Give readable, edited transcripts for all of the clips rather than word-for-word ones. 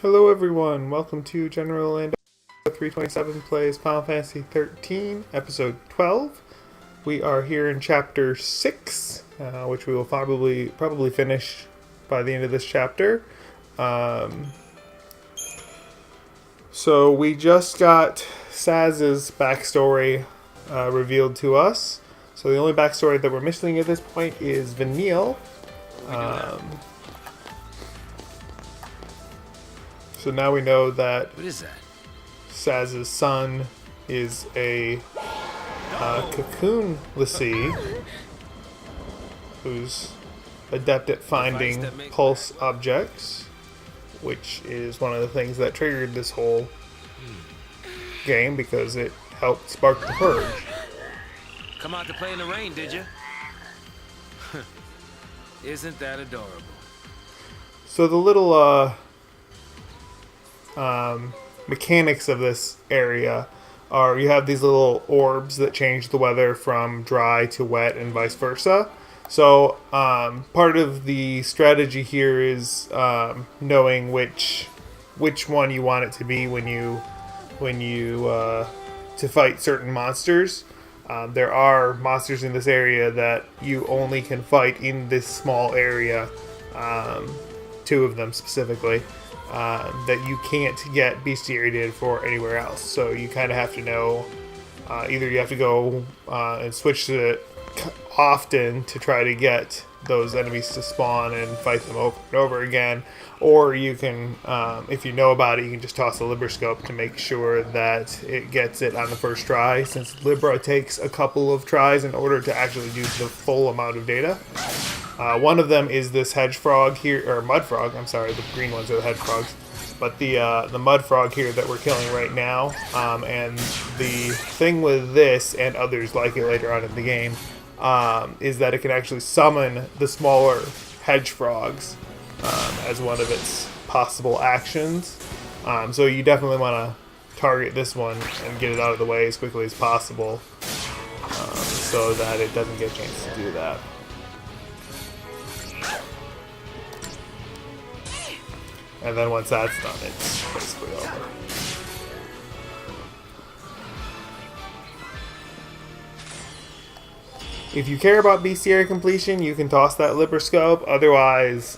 Hello everyone, welcome to General and 327 plays Final Fantasy XIII, episode 12. We are here in chapter 6, which we will probably finish by the end of this chapter. So we just got Saz's backstory revealed to us. So the only backstory that we're missing at this point is Vanille. So now we know that What is that? Saz's son is a cocoon lassie who's adept at finding pulse objects, which is one of the things that triggered this whole game because it helped spark the purge. Come out to play in the rain, did you? Isn't that adorable? So the little mechanics of this area are you have these little orbs that change the weather from dry to wet and vice versa. So part of the strategy here is knowing which one you want it to be when you to fight certain monsters. There are monsters in this area that you only can fight in this small area, 2 of them specifically. That you can't get bestiary data for anywhere else. So you kind of have to know, either you have to go and switch to it often to try to get those enemies to spawn and fight them over and over again, or you can, if you know about it, you can just toss a Libroscope to make sure that it gets it on the first try, since Libra takes a couple of tries in order to actually do the full amount of data. One of them is this hedge frog here, or mud frog. I'm sorry, the green ones are the hedge frogs, but the mud frog here that we're killing right now. And the thing with this and others like it later on in the game is that it can actually summon the smaller hedge frogs as one of its possible actions. So you definitely want to target this one and get it out of the way as quickly as possible, so that it doesn't get a chance to do that. And then once that's done, it's basically over. If you care about bestiary completion, you can toss that Libroscope. Otherwise,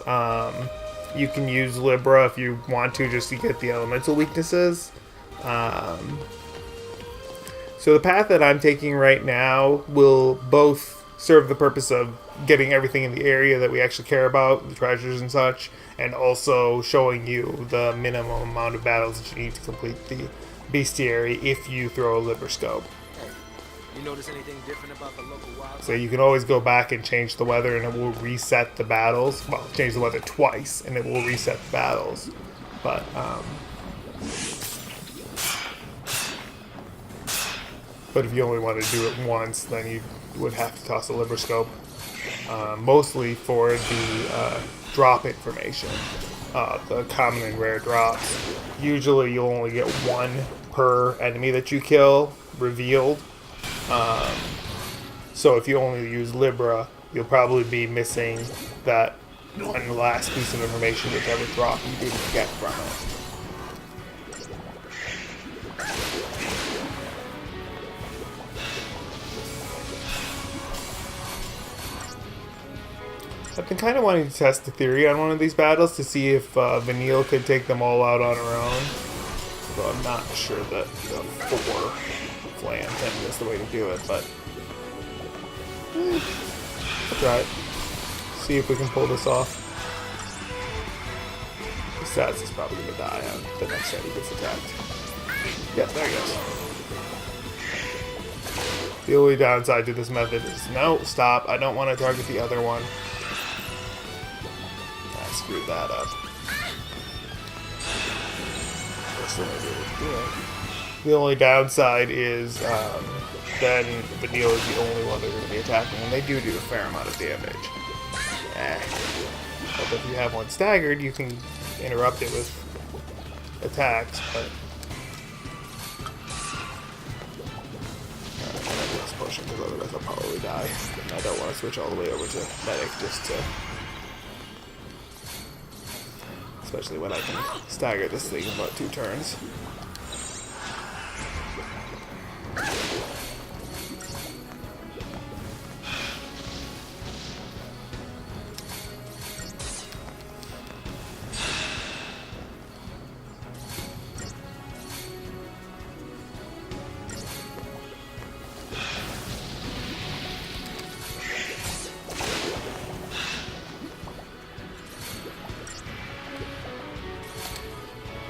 you can use Libra if you want to, just to get the elemental weaknesses. So the path that I'm taking right now will both serve the purpose of getting everything in the area that we actually care about, the treasures and such, and also showing you the minimum amount of battles that you need to complete the bestiary if you throw a Libroscope. You notice anything different about the local wildlife? So you can always go back and change the weather and it will reset the battles. Well, change the weather twice and it will reset the battles. But if you only want to do it once, then you would have to toss a Libroscope. Mostly for the drop information, the common and rare drops. Usually you'll only get 1 per enemy that you kill revealed. So if you only use Libra, you'll probably be missing that one last piece of information, whichever drop you didn't get from it. I've been kind of wanting to test the theory on one of these battles to see if Vanille could take them all out on her own. Although I'm not sure that the 4 flan thing is the way to do it, but I'll try it. See if we can pull this off. Saz is probably going to die on the next time he gets attacked. Yeah, there he goes. The only downside to this method is, no, stop, I don't want to target the other one. Screwed that up. The only downside is then Vanille is the only one they're going to be attacking, and they do a fair amount of damage. But if you have one staggered, you can interrupt it with attacks, but less potion, because otherwise I'll probably die. I don't want to switch all the way over to medic just to Especially when I can stagger this thing in about 2 turns.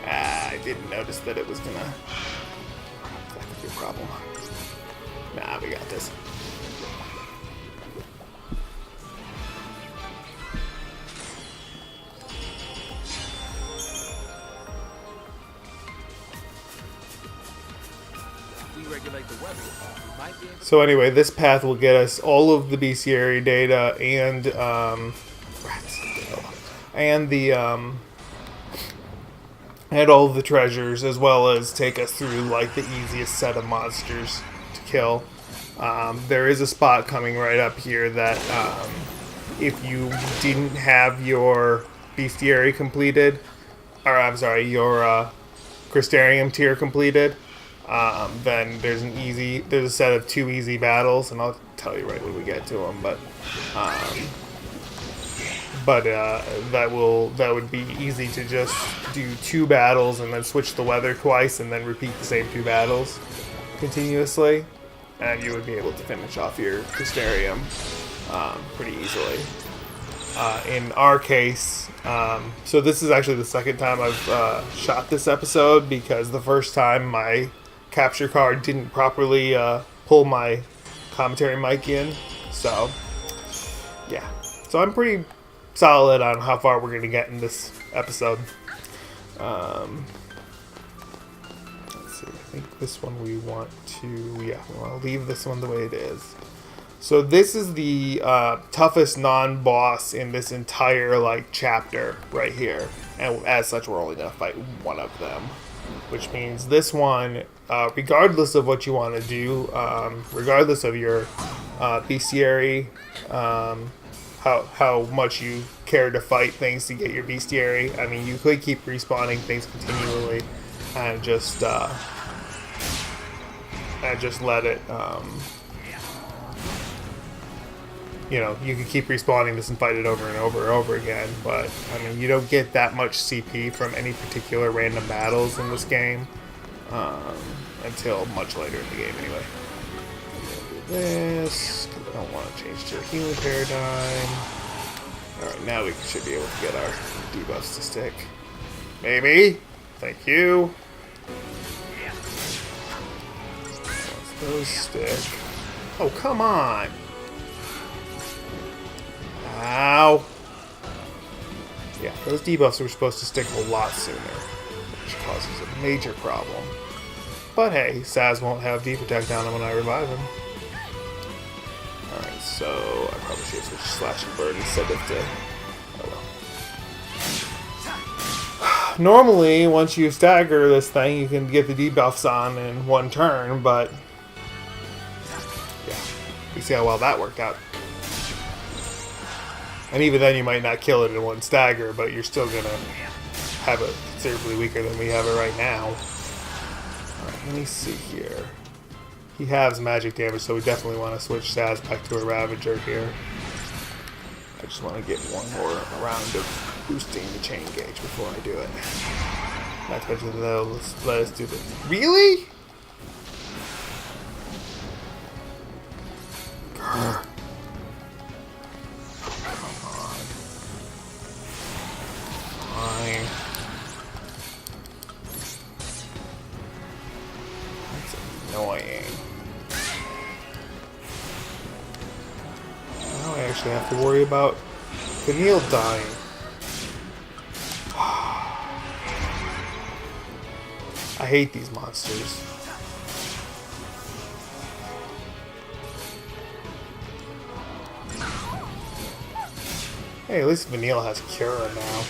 I didn't notice that it was gonna... That could be a problem. Nah, we got this. If we regulate the weather, we might be able to... So anyway, this path will get us all of the bestiary data and and all of the treasures, as well as take us through like the easiest set of monsters to kill. There is a spot coming right up here that if you didn't have your bestiary completed, or I'm sorry, your Crystarium tier completed, then there's a set of 2 easy battles, and I'll tell you right when we get to them. But that would be easy to just do 2 battles and then switch the weather twice and then repeat the same 2 battles continuously, and you would be able to finish off your Crystarium pretty easily. In our case, so this is actually the second time I've shot this episode, because the first time my capture card didn't properly pull my commentary mic in. So, yeah. So I'm pretty solid on how far we're going to get in this episode. Let's see. I think this one we want to... Yeah, we want to leave this one the way it is. So this is the toughest non-boss in this entire chapter right here, and as such we're only going to fight one of them, which means this one, regardless of what you want to do, regardless of your bestiary, how much you care to fight things to get your bestiary, I mean, you could keep respawning things continually and just let it. You know, you can keep respawning this and fight it over and over and over again, but, I mean, you don't get that much CP from any particular random battles in this game until much later in the game, anyway. Do this, because I don't want to change to a healing paradigm. Alright, now we should be able to get our debuffs to stick. Maybe. Thank you. Once those stick. Oh, come on! Ow! Yeah, those debuffs are supposed to stick a lot sooner, which causes a major problem. But hey, Saz won't have D-Protect on him when I revive him. Alright, so I probably should switch to Slash and Burn instead of to... Oh well. Normally, once you stagger this thing, you can get the debuffs on in 1 turn, but... Yeah, you see how well that worked out. And even then you might not kill it in 1 stagger, but you're still going to have it considerably weaker than we have it right now. Alright, let me see here. He has magic damage, so we definitely want to switch Saz back to a Ravager here. I just want to get 1 more round of boosting the chain gauge before I do it. Not to mention they'll let us do this. Really? Grr. Fine. That's annoying. Now I actually have to worry about Vanille dying. I hate these monsters. Hey, at least Vanille has Cura now.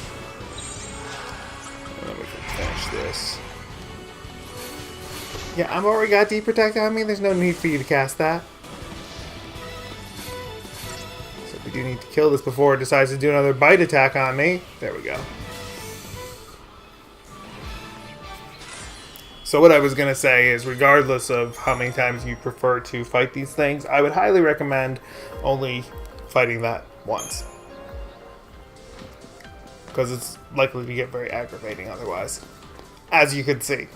And then we can finish this. Yeah, I've already got D-Protect on me. There's no need for you to cast that. So we do need to kill this before it decides to do another bite attack on me. There we go. So what I was going to say is, regardless of how many times you prefer to fight these things, I would highly recommend only fighting that once. Because it's likely to get very aggravating otherwise. As you can see.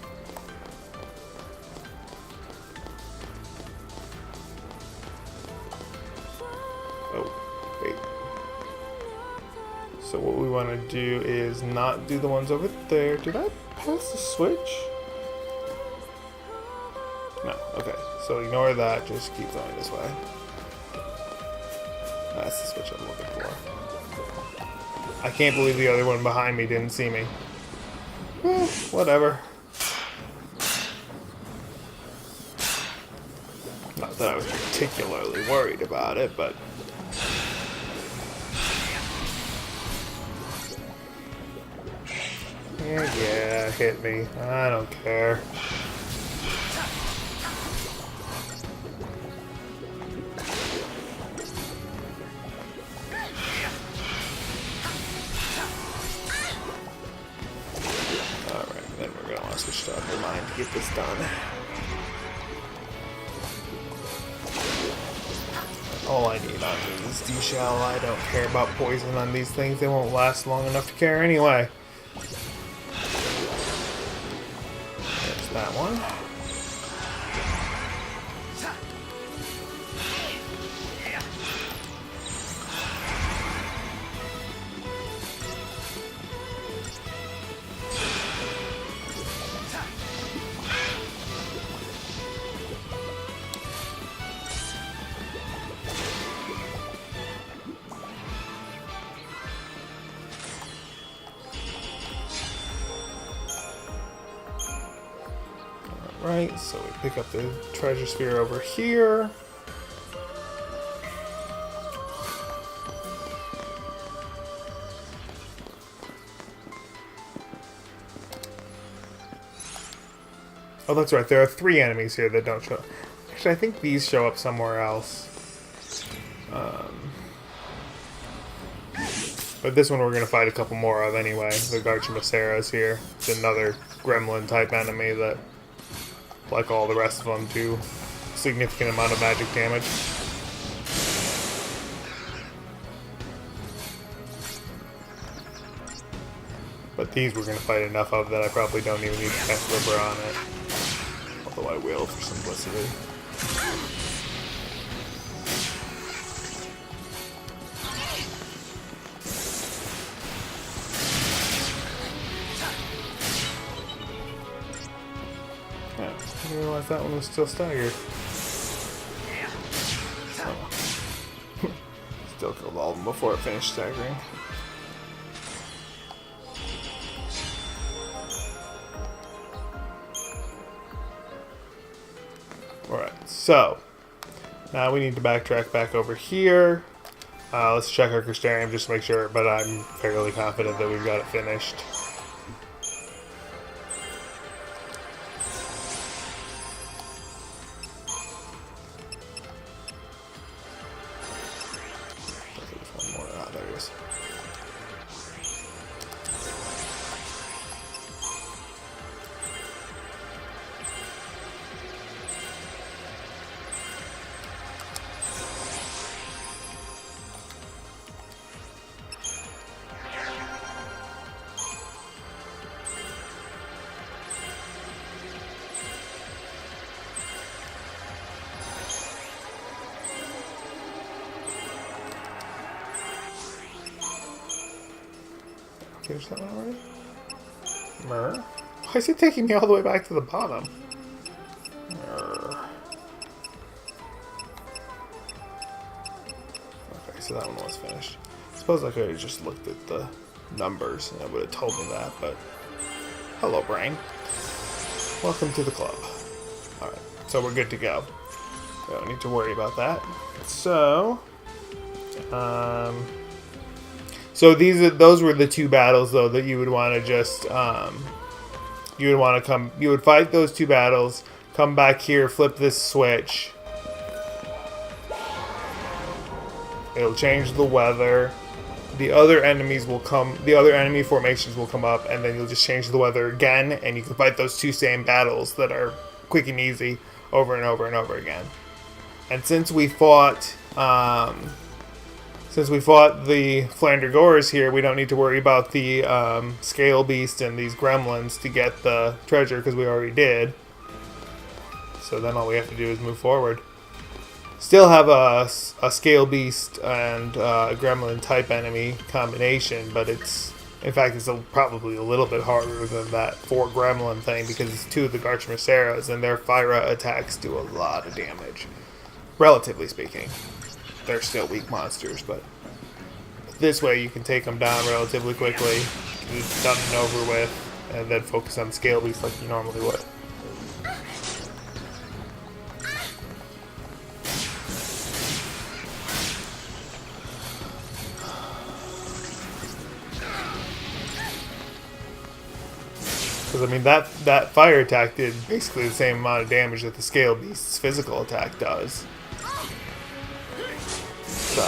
Oh, wait. So what we want to do is not do the ones over there. Did I pass the switch? No, okay. So ignore that, just keep going this way. That's the switch I'm looking for. I can't believe the other one behind me didn't see me. Whatever. Not that I was particularly worried about it, but... Yeah, hit me. I don't care. Switch to Undermine to get this done. All I need on me is D-Shell. I don't care about poison on these things. They won't last long enough to care anyway. There's that one. Right, so we pick up the treasure sphere over here. Oh, that's right, there are 3 enemies here that don't show up. Actually, I think these show up somewhere else. But this one we're going to fight a couple more of anyway. The Garchamaceras here. It's another gremlin type enemy that, like all the rest of them, do a significant amount of magic damage. But these we're going to fight enough of that I probably don't even need to cast Ripper on it. Although I will for simplicity. I didn't realize that one was still staggered. Oh. Still killed all of them before it finished staggering. Alright, so now we need to backtrack back over here. Let's check our Crystarium just to make sure, but I'm fairly confident that we've got it finished. Finish that one already? Mer? Why is it taking me all the way back to the bottom? Mer. Okay, so that one was finished. I suppose I could have just looked at the numbers and it would have told me that, but... Hello, brain. Welcome to the club. Alright, so we're good to go. We don't need to worry about that. So... So those were the 2 battles though that you would want to just you would fight those 2 battles, come back here, flip this switch. It'll change the weather. the other enemies will come, the other enemy formations will come up, and then you'll just change the weather again, and you can fight those two same battles that are quick and easy over and over and over again. And since we fought the Flandragores here, we don't need to worry about the Scale Beast and these gremlins to get the treasure, because we already did. So then all we have to do is move forward. Still have a Scale Beast and Gremlin type enemy combination, but it's probably a little bit harder than that 4 Gremlin thing, because it's 2 of the Garchmaceras, and their Fyra attacks do a lot of damage. Relatively speaking. They're still weak monsters, but this way you can take them down relatively quickly, get it done and over with, and then focus on the Scale Beast like you normally would. Because, I mean, that fire attack did basically the same amount of damage that the Scale Beast's physical attack does. So,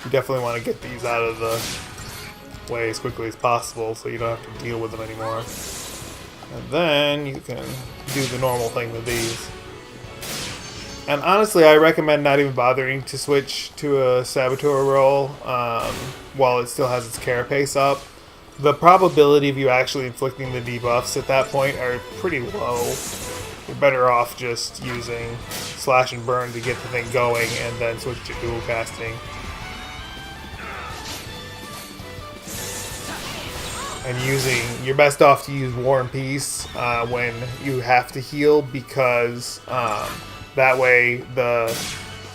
you definitely want to get these out of the way as quickly as possible so you don't have to deal with them anymore. And then you can do the normal thing with these. And honestly, I recommend not even bothering to switch to a Saboteur role while it still has its carapace up. The probability of you actually inflicting the debuffs at that point are pretty low. You're better off just using Slash and Burn to get the thing going and then switch to dual casting. And you're best off to use War and Peace when you have to heal, because that way the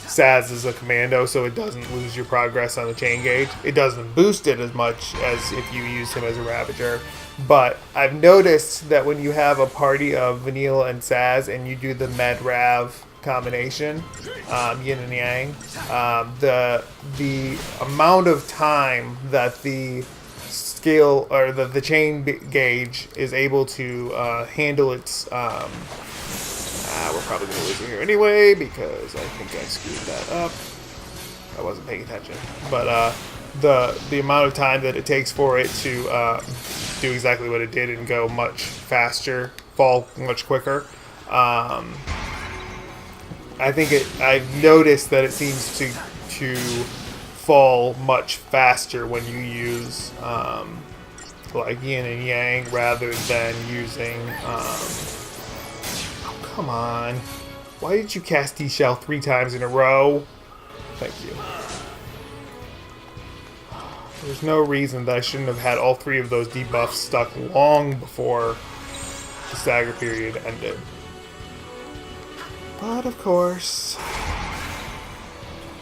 Saz is a commando, so it doesn't lose your progress on the chain gauge. It doesn't boost it as much as if you use him as a Ravager. But I've noticed that when you have a party of Vanille and Saz and you do the Med-Rav combination, yin and yang, the amount of time that the scale or the chain gauge is able to handle its we're probably going to lose it here anyway, because I think I screwed that up. I wasn't paying attention. But the amount of time that it takes for it to do exactly what it did and go much faster, fall much quicker. I've noticed that it seems to fall much faster when you use like yin and yang rather than using come on. Why did you cast T-Shell 3 times in a row? Thank you. There's no reason that I shouldn't have had all 3 of those debuffs stuck long before the stagger period ended. But of course,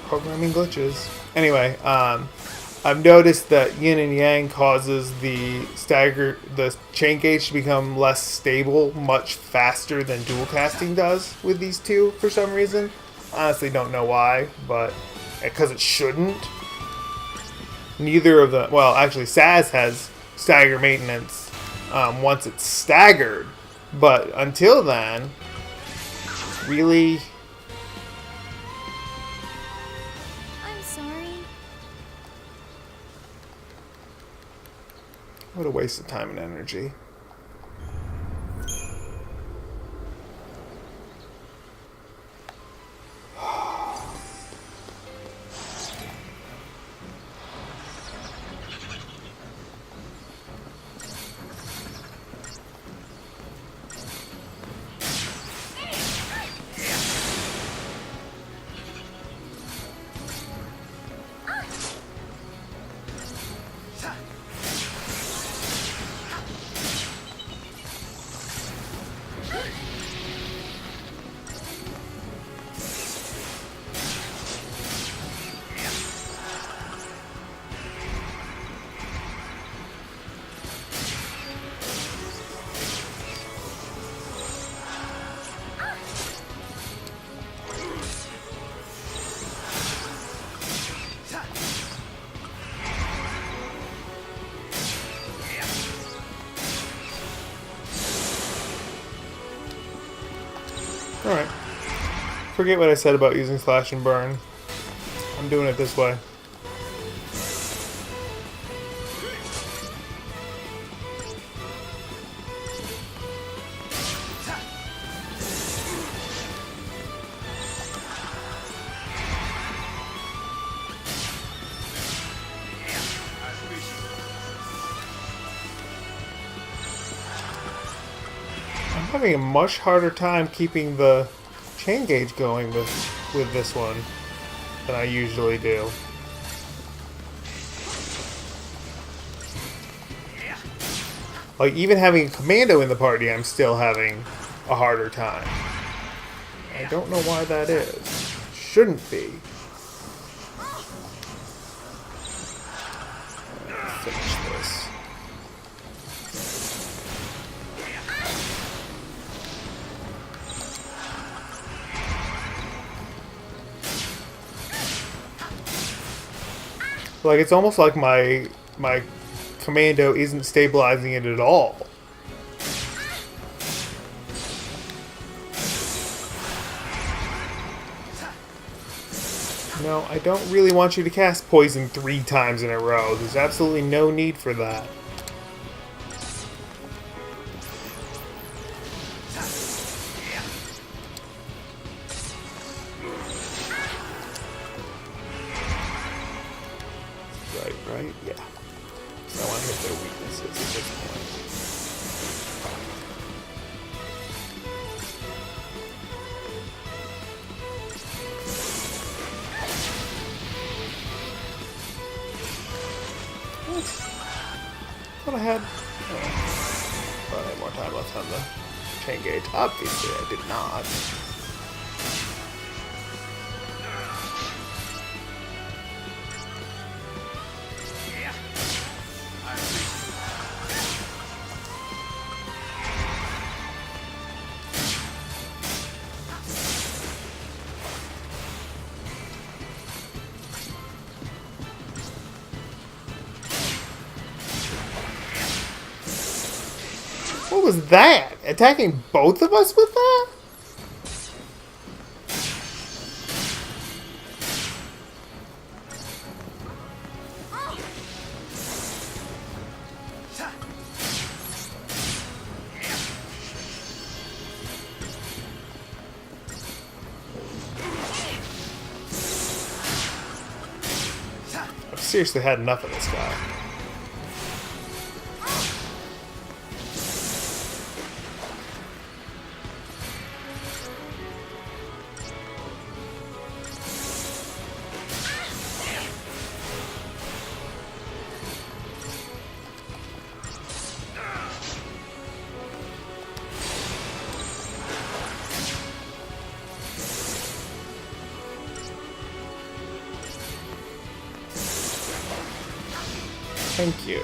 programming glitches. Anyway, I've noticed that yin and yang causes the chain gauge to become less stable much faster than dual casting does with these two for some reason. Honestly, don't know why, but because it shouldn't. Neither of them. Well, actually, Saz has stagger maintenance once it's staggered, but until then, really. What a waste of time and energy. Alright. Forget what I said about using Slash and Burn. I'm doing it this way. having a much harder time keeping the chain gauge going with this one than I usually do. Like, even having a commando in the party, I'm still having a harder time. I don't know why that is. Shouldn't be. Finish this. Like, it's almost like my commando isn't stabilizing it at all. No, I don't really want you to cast poison 3 times in a row. There's absolutely no need for that. Right? Yeah. So I want to hit their weaknesses at this point. What? Thought I had... thought I had more time left on the chain gauge. Obviously, I did not. What was that? Attacking both of us with that? I've seriously had enough of this guy. Thank you.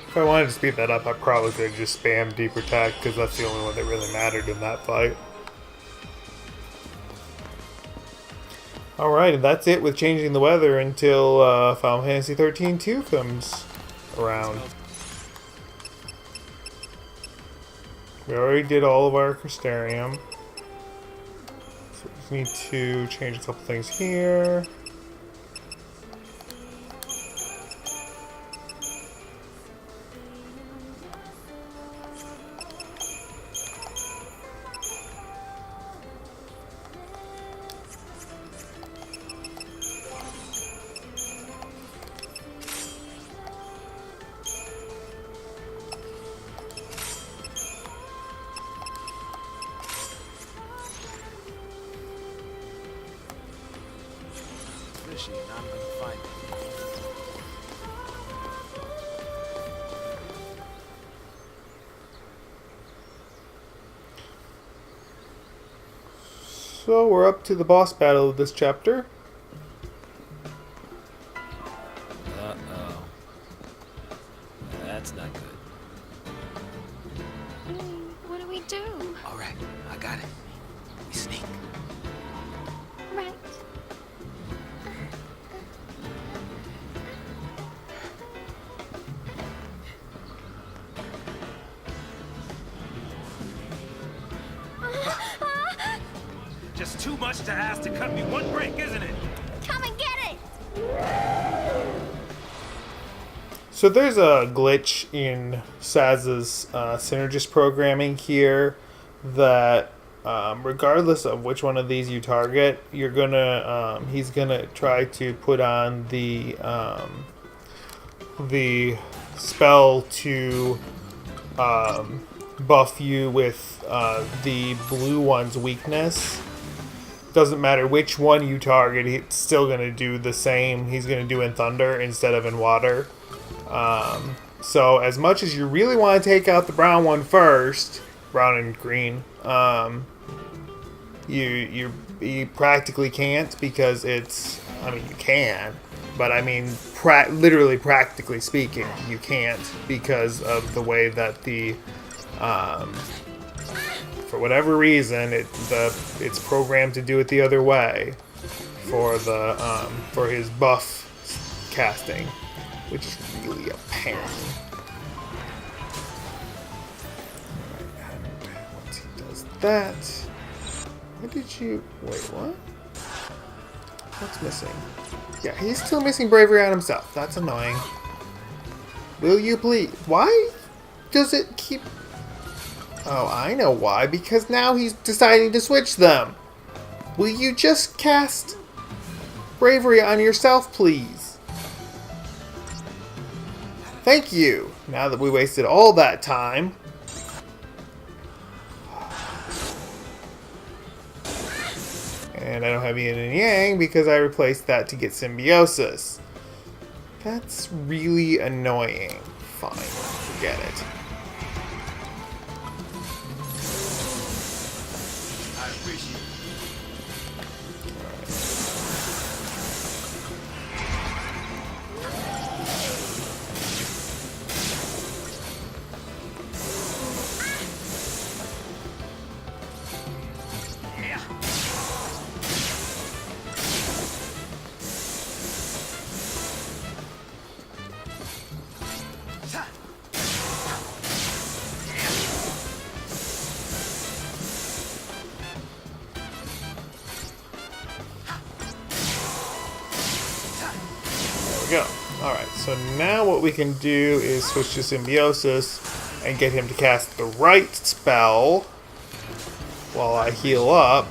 If I wanted to speed that up, I probably could have just spammed Deep Protect, because that's the only one that really mattered in that fight. Alright, and that's it with changing the weather until Final Fantasy XIII 2 comes around. We already did all of our Crystarium. So we just need to change a couple things here. Fishy, and I'm gonna find it. So we're up to the boss battle of this chapter. Uh-oh. That's not good. What do we do? All right, I got it. We sneak. Right. Just too much to ask to cut me one break, isn't it? Come and get it! So there's a glitch in Saz's synergist programming here that regardless of which one of these you target, you're gonna he's gonna try to put on the spell to buff you with the blue one's weakness. Doesn't matter which one you target, it's still going to do the same. He's going to do in thunder instead of in water. So as much as you really want to take out the brown one first, brown and green, you practically can't, because it's, I mean, you can, but I mean literally practically speaking you can't, because of the way that the for whatever reason, it's programmed to do it the other way for the for his buff casting, which is really a pain. Alright, once he does that, why did you wait? What? What's missing? Yeah, he's still missing bravery on himself. That's annoying. Will you please? Why does it keep? Oh, I know why. Because now he's deciding to switch them. Will you just cast bravery on yourself, please? Thank you. Now that we wasted all that time. And I don't have yin and yang because I replaced that to get symbiosis. That's really annoying. Fine, forget it. I appreciate it. Go. Alright, so now what we can do is switch to symbiosis and get him to cast the right spell while I heal up.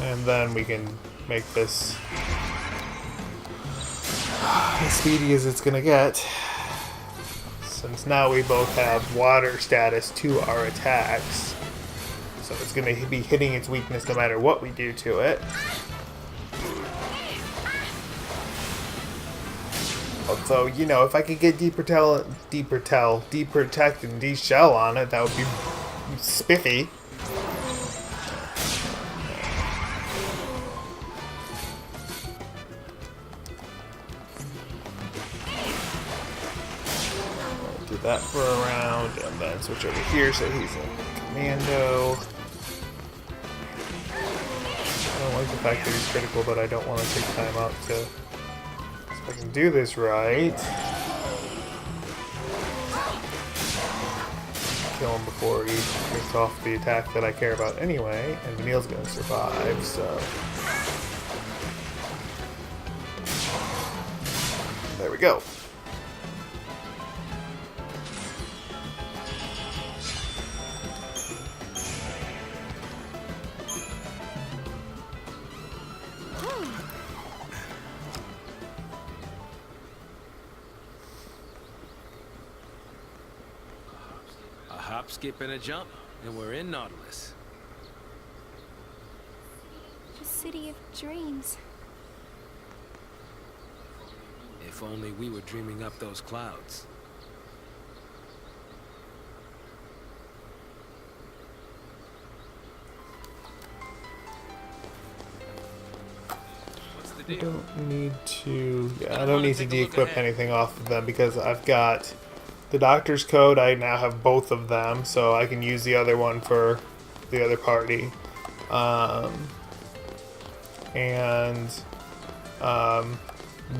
And then we can make this as speedy as it's gonna get. Since now we both have water status to our attacks. So it's going to be hitting its weakness no matter what we do to it. Although, you know, if I could get deprotect and de-shell on it, that would be spiffy. that for a round, and then switch over here so he's a commando. I don't like the fact that he's critical, but I don't want to take time out to... So I can do this right. Kill him before he gets off the attack that I care about anyway, and Neil's gonna survive, so... There we go. Hop, skip, and a jump, and we're in Nautilus. The city of dreams. If only we were dreaming up those clouds. What's the I deal? don't need to... Yeah, I don't need to de-equip anything off of them because I've got the doctor's code. I now have both of them, so I can use the other one for the other party.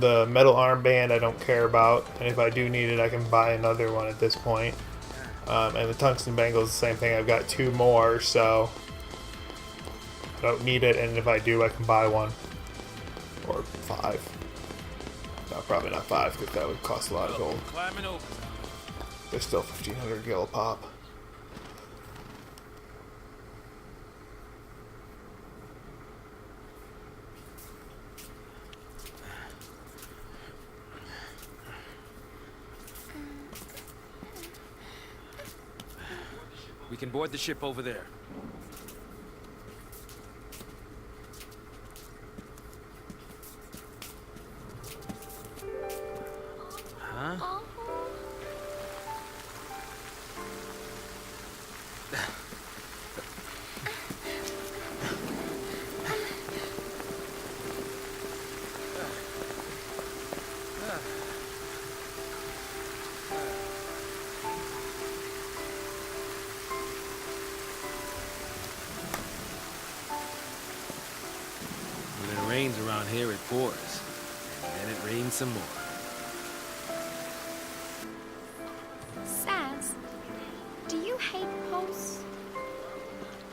The metal armband I don't care about, and if I do need it I can buy another one at this point. And the tungsten bangle is the same thing. I've got 2 more, so I don't need it, and if I do I can buy one. Or 5. No, probably not 5 because that would cost a lot of gold. Climbing over. They're still 1,500 gil a pop. We can board the ship over there. Huh? Oh. When it rains around here, it pours. And then it rains some more. Saz, do you hate Pulse?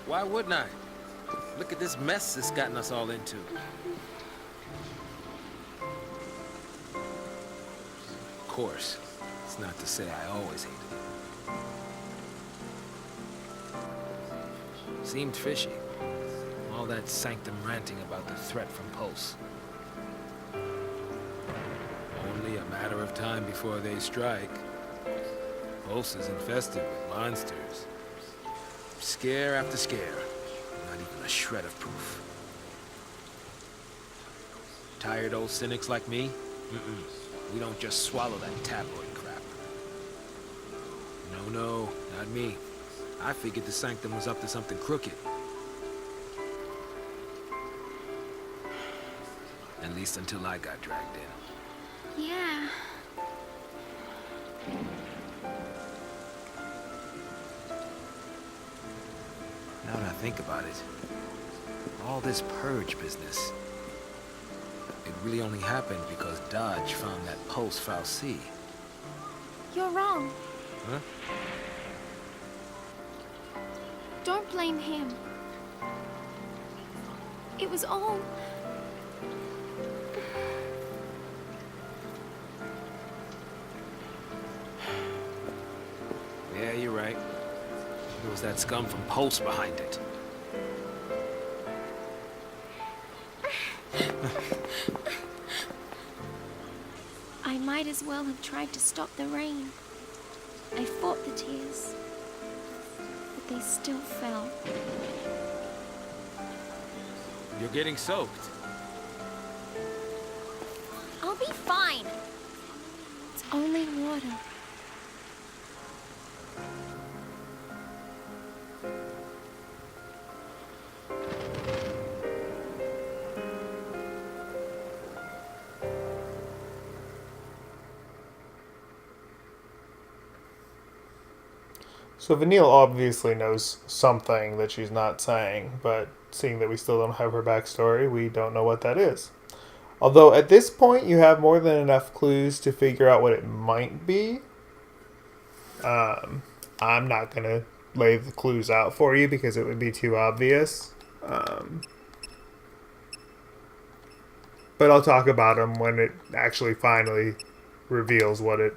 Why wouldn't I? Look at this mess it's gotten us all into. Of course, it's not to say I always hated it. Seemed fishy. All that sanctum ranting about the threat from Pulse. Only a matter of time before they strike. Pulse is infested with monsters. Scare after scare. Not even a shred of proof. Tired old cynics like me? We don't just swallow that tabloid crap. No, not me. I figured the Sanctum was up to something crooked. At least until I got dragged in. Yeah. Now that I think about it, all this purge business, it really only happened because Dodge found that Pulse Foul C. You're wrong. Huh? Don't blame him. It was all... Yeah, you're right. It was that scum from Pulse behind it. I might as well have tried to stop the rain. I fought the tears, but they still fell. You're getting soaked. I'll be fine. It's only water. So Vanille obviously knows something that she's not saying, but seeing that we still don't have her backstory, we don't know what that is. Although at this point you have more than enough clues to figure out what it might be. I'm not going to lay the clues out for you because it would be too obvious. But I'll talk about them when it actually finally reveals what it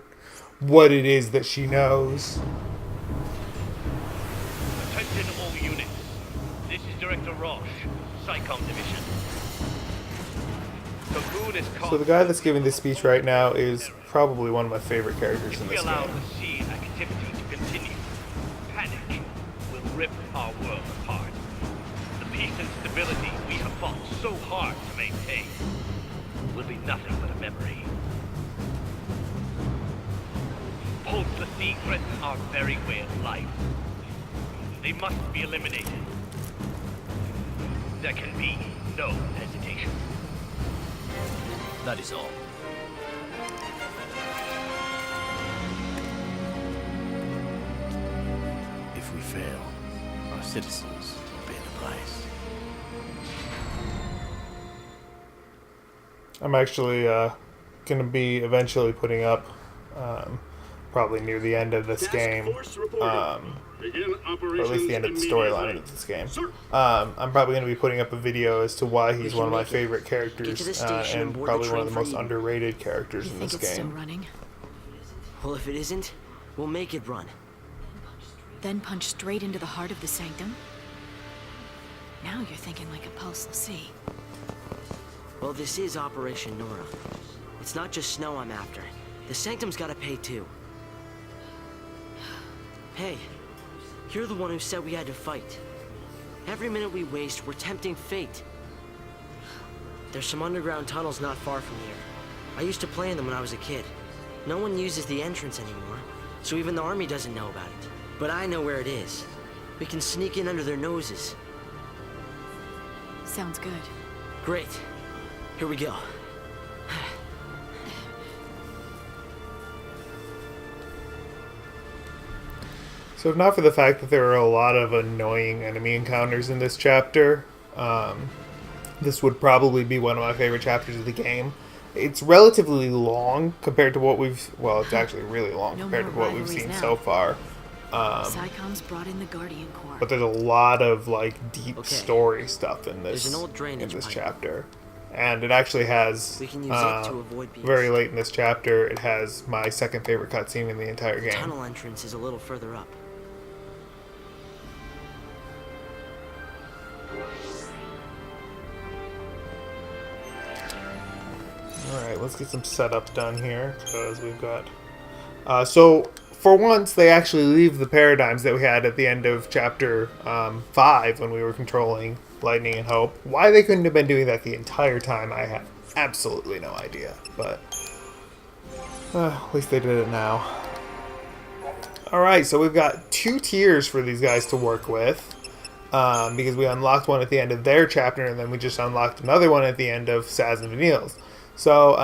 is that she knows. Attention all units. This is Director Roche, SciComm Division. The moon is So the guy that's giving this speech right now is probably one of my favorite characters If in we this allow game. the sea activity to continue, panic will rip our world apart. The peace and stability we have fought so hard to maintain will be nothing but a memory. Pulse the sea threaten our very way of life. They must be eliminated. There can be no hesitation. That is all. If we fail, our citizens will pay the price. I'm actually going to be eventually putting up, probably near the end of this game, or at least the end of the storyline of this game. I'm probably going to be putting up a video as to why he's one of my favorite characters and probably one of the most underrated characters in this It's still game. running. Well, if it isn't, we'll make it run. Then punch straight into the heart of the sanctum? Now you're thinking like a pulseless sea. Well, this is Operation Nora. It's not just Snow I'm after. The Sanctum's gotta pay too. Hey, you're the one who said we had to fight. Every minute we waste, we're tempting fate. There's some underground tunnels not far from here. I used to play in them when I was a kid. No one uses the entrance anymore, so even the army doesn't know about it. But I know where it is. We can sneak in under their noses. Sounds good. Great. Here we go. So if not for the fact that there are a lot of annoying enemy encounters in this chapter, this would probably be one of my favorite chapters of the game. It's relatively long compared to what we've... Well, it's actually really long No compared to more what we've rivalries seen now. so far. Psychom's brought in the Guardian Corps. But there's a lot of like deep Okay. story stuff in this There's an old drainage pipe. chapter, and it actually has We can use it to avoid being very late in this chapter. It has my second favorite cutscene in the entire game. tunnel entrance is a little further up. All right, let's get some setup done here because we've got. So for once, they actually leave the paradigms that we had at the end of chapter 5 when we were controlling Lightning and Hope. Why they couldn't have been doing that the entire time, I have absolutely no idea. But at least they did it now. All right, so we've got 2 tiers for these guys to work with. Because we unlocked one at the end of their chapter, and then we just unlocked another one at the end of Saz and Vanille's. So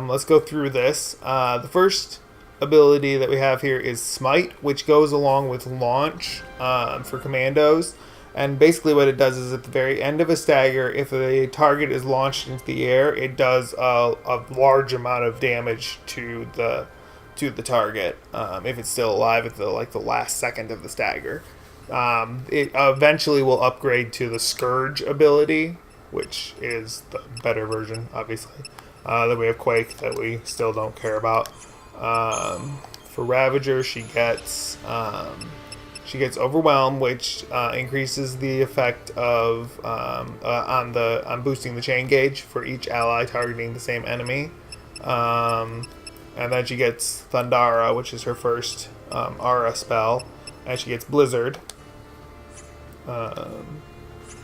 let's go through this. The first ability that we have here is Smite, which goes along with Launch for commandos. And basically what it does is at the very end of a stagger, if a target is launched into the air, it does a large amount of damage to the target if it's still alive at the last second of the stagger. It eventually will upgrade to the Scourge ability, which is the better version, obviously. Then we have Quake that we still don't care about. For Ravager, she gets Overwhelm, which increases the effect of on boosting the chain gauge for each ally targeting the same enemy. And then she gets Thundara, which is her first Aura spell, and she gets Blizzard,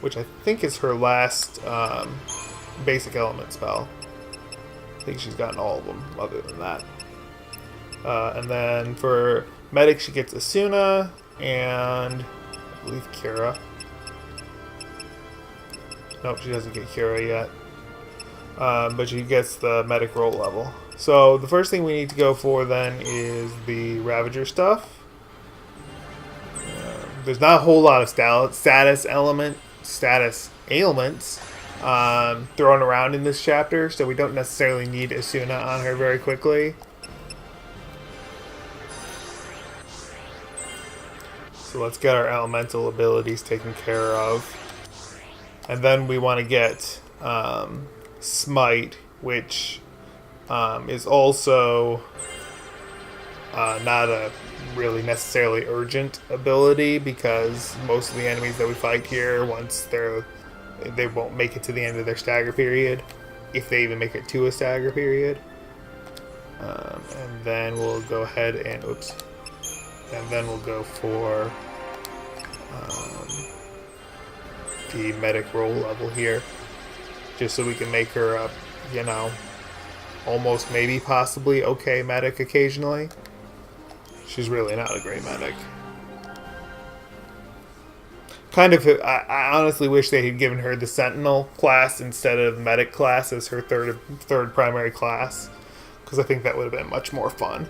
which I think is her last basic element spell. I think she's gotten all of them other than that. And then for Medic, she gets Asuna and I believe Kira. Nope, she doesn't get Kira yet. But she gets the Medic roll level. So the first thing we need to go for then is the Ravager stuff. there's not a whole lot of status ailments thrown around in this chapter, so we don't necessarily need Asuna on her very quickly. So let's get our elemental abilities taken care of. And then we want to get Smite, which is also not a really necessarily urgent ability, because most of the enemies that we fight here, once they won't make it to the end of their stagger period, if they even make it to a stagger period. And then we'll go ahead and and then we'll go for the medic roll level here, just so we can make her a, you know, almost maybe possibly okay medic occasionally. She's really not a great medic. Kind of, I honestly wish they had given her the Sentinel class instead of medic class as her third primary class, because I think that would have been much more fun,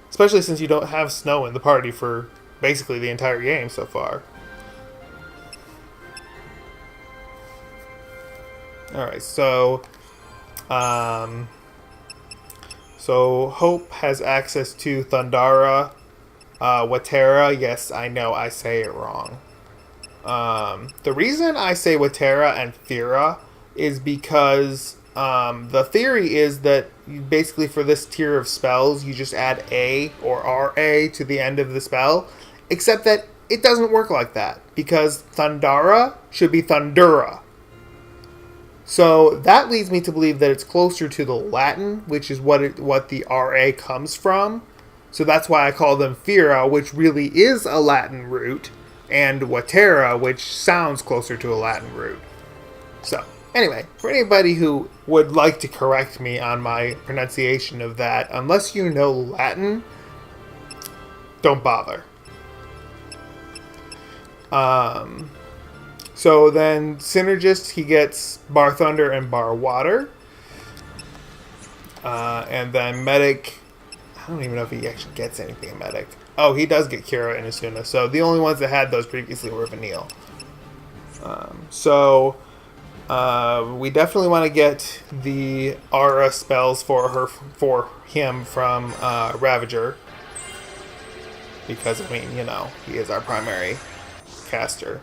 especially since you don't have Snow in the party for basically the entire game so far. Alright, so Hope has access to Thundara, Watera. Yes, I know I say it wrong. The reason I say Watera and Thera is because the theory is that basically for this tier of spells, you just add A or RA to the end of the spell, except that it doesn't work like that, because Thundara should be Thundura. So that leads me to believe that it's closer to the Latin, which is what the RA comes from. So that's why I call them Thera, which really is a Latin root, and Watera, which sounds closer to a Latin root. So, anyway, for anybody who would like to correct me on my pronunciation of that, unless you know Latin, don't bother. So then, Synergist, he gets Bar Thunder and Bar Water. And then Medic, I don't even know if he actually gets anything in Medic. Oh, he does get Kira and Asuna. So the only ones that had those previously were Vanille. We definitely want to get the aura spells for him from Ravager, because I mean, you know, he is our primary caster.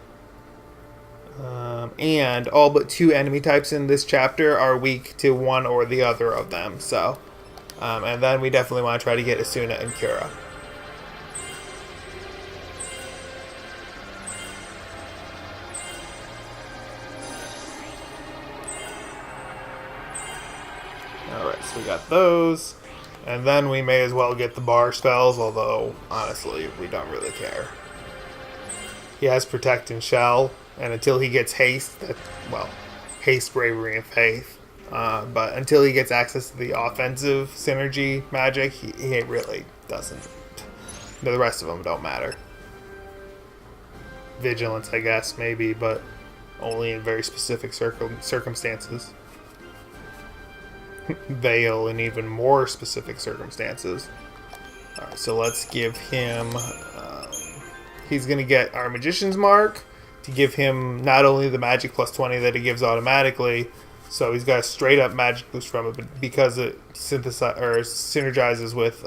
And all but 2 enemy types in this chapter are weak to one or the other of them. So, and then we definitely want to try to get Asuna and Kira. Alright, so we got those. And then we may as well get the bar spells, although, honestly, we don't really care. He has Protect and Shell, and until he gets Haste, Haste, Bravery, and Faith. But until he gets access to the offensive synergy magic, he really doesn't. The rest of them don't matter. Vigilance, I guess, maybe, but only in very specific circumstances. Veil in even more specific circumstances. Alright, so let's give him... he's going to get our Magician's Mark to give him not only the magic plus 20 that it gives automatically, so he's got a straight up magic boost from it, but because it synergizes with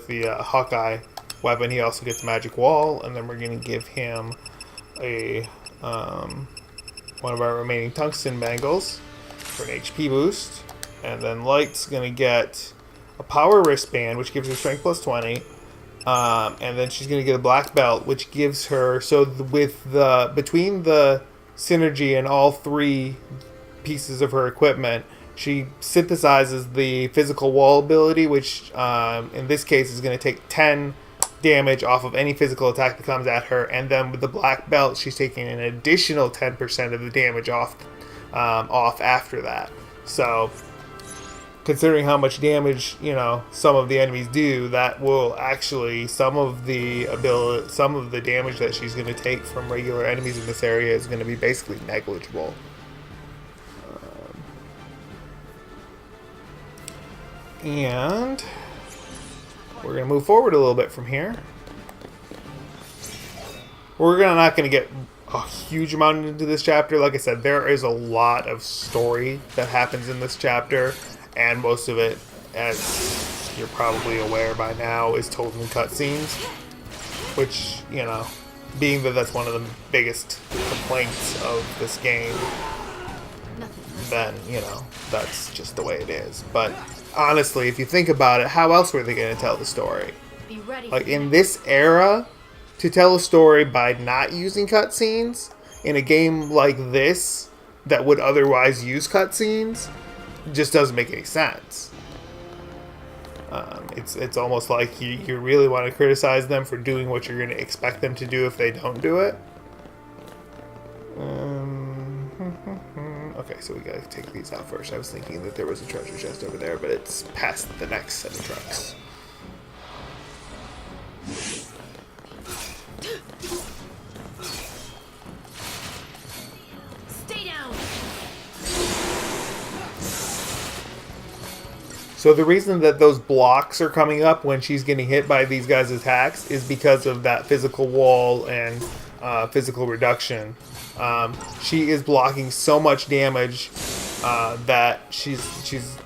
the Hawkeye weapon, he also gets Magic Wall, and then we're going to give him a one of our remaining Tungsten Bangles for an HP boost, and then Light's going to get a Power Wristband, which gives her Strength plus 20. And then she's going to get a Black Belt, which gives her, between the synergy and all 3 pieces of her equipment, she synthesizes the Physical Wall ability, which in this case is going to take 10 damage off of any physical attack that comes at her, and then with the Black Belt, she's taking an additional 10% of the damage off after that. So, considering how much damage, you know, some of the enemies do, that will actually, some of the damage that she's going to take from regular enemies in this area is going to be basically negligible. And we're going to move forward a little bit from here. we're not going to get a huge amount into this chapter. Like I said, there is a lot of story that happens in this chapter, and most of it, as you're probably aware by now, is told in cutscenes, which, you know, being that that's one of the biggest complaints of this game, then, you know, that's just the way it is. But honestly, if you think about it, how else were they going to tell the story? Like, in this era, to tell a story by not using cutscenes in a game like this that would otherwise use cutscenes just doesn't make any sense. It's almost like you really want to criticize them for doing what you're going to expect them to do if they don't do it. Okay, so we gotta take these out first. I was thinking that there was a treasure chest over there, but it's past the next set of trucks. Stay down. So the reason that those blocks are coming up when she's getting hit by these guys' attacks is because of that physical wall and physical reduction. She is blocking so much damage that she's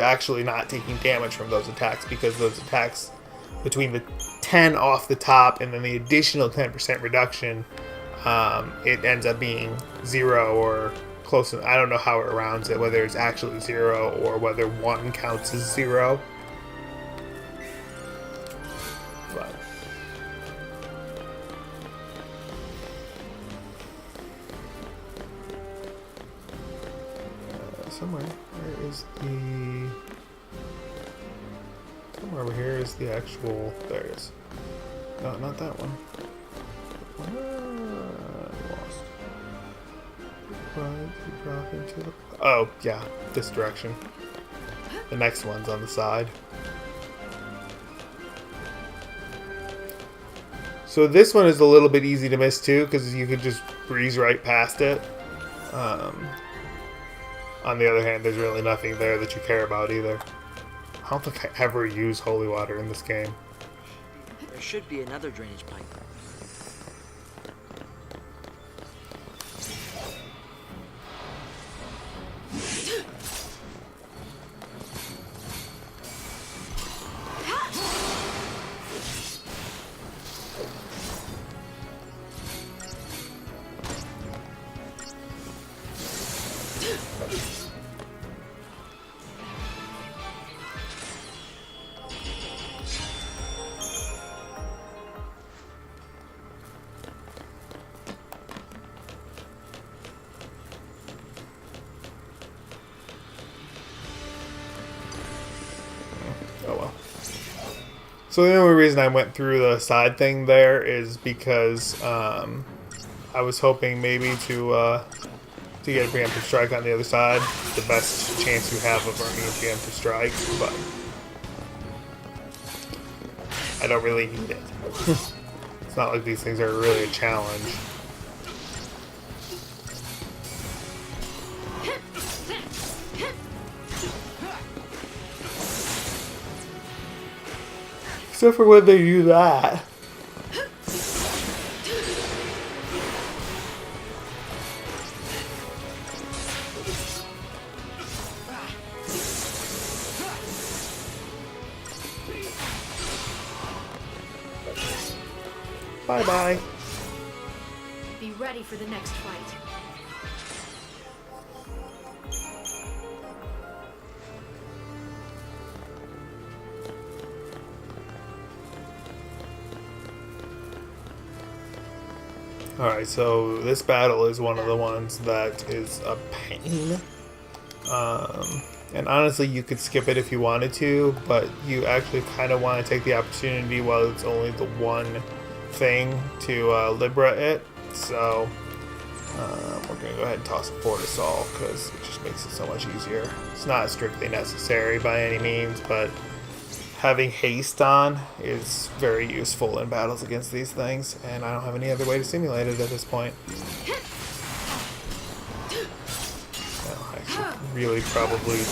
actually not taking damage from those attacks, because those attacks, between the 10 off the top and then the additional 10% reduction, it ends up being 0 or close to, I don't know how it rounds it, whether it's actually 0 or whether 1 counts as 0. But somewhere over here is the actual, there it is. No, not that one. Lost. Right, drop into the, oh yeah, this direction. The next one's on the side. So this one is a little bit easy to miss too, because you could just breeze right past it. On the other hand, there's really nothing there that you care about either. I don't think I ever use holy water in this game. There should be another drainage pipe. Oh well. So the only reason I went through the side thing there is because I was hoping maybe to get a preemptive strike on the other side. The best chance you have of earning a preemptive strike, but I don't really need it. It's not like these things are really a challenge. Except for when they do that. Bye-bye. Be ready for the next fight. Alright, so this battle is one of the ones that is a pain. And honestly, you could skip it if you wanted to, but you actually kind of want to take the opportunity while it's only the one thing to Libra it. So we're going to go ahead and toss a Fortisol because it just makes it so much easier. It's not strictly necessary by any means, but having haste on is very useful in battles against these things, and I don't have any other way to simulate it at this point. Well, I should really probably,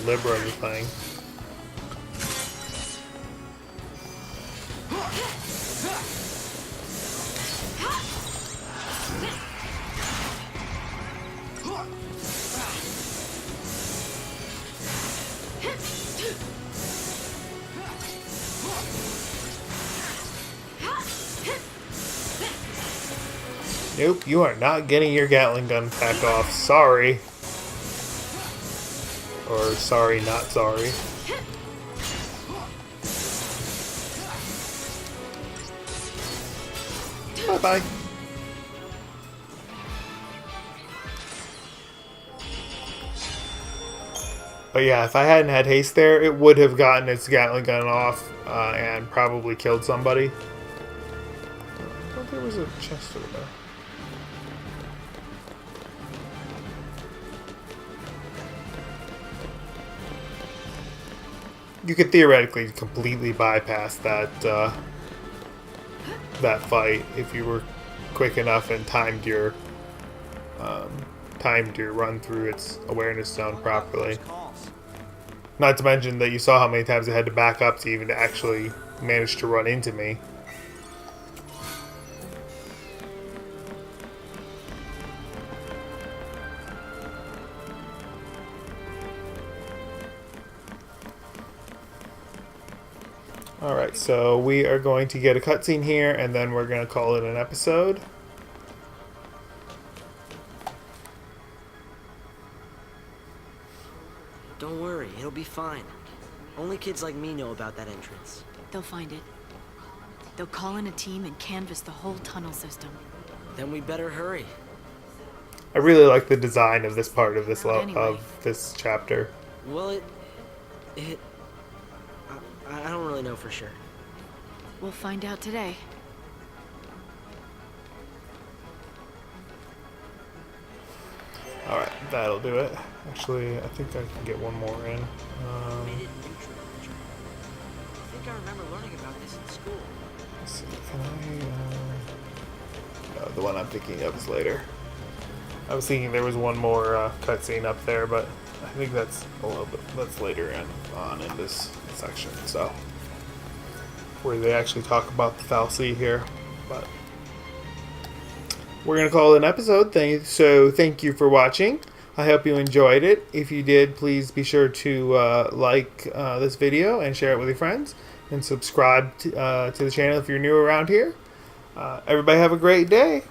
Libra the thing. Nope, you are not getting your Gatling gun back off. Sorry. Or sorry, not sorry. Bye-bye. But yeah, if I hadn't had haste there, it would have gotten its Gatling gun off and probably killed somebody. I thought there was a chest over there. You could theoretically completely bypass that that fight if you were quick enough and timed your run through its awareness zone properly. Not to mention that you saw how many times I had to back up to even actually manage to run into me. Alright, so we are going to get a cutscene here, and then we're going to call it an episode. Don't worry, it'll be fine. Only kids like me know about that entrance. They'll find it. They'll call in a team and canvass the whole tunnel system. Then we better hurry. I really like the design of this part of this Anyway. of this chapter. Well, I don't really know for sure. We'll find out today. Alright, that'll do it. Actually, I think I can get one more in. Automated neutral launcher. I think I remember learning about this in school. Let's see, can I... no, the one I'm thinking of is later. I was thinking there was one more cutscene up there, but I think that's a little bit... that's later on in this section, so... where they actually talk about the fallacy here, but... we're going to call it an episode. Thank you for watching. I hope you enjoyed it. If you did, please be sure to like this video and share it with your friends. And subscribe to the channel if you're new around here. Everybody have a great day.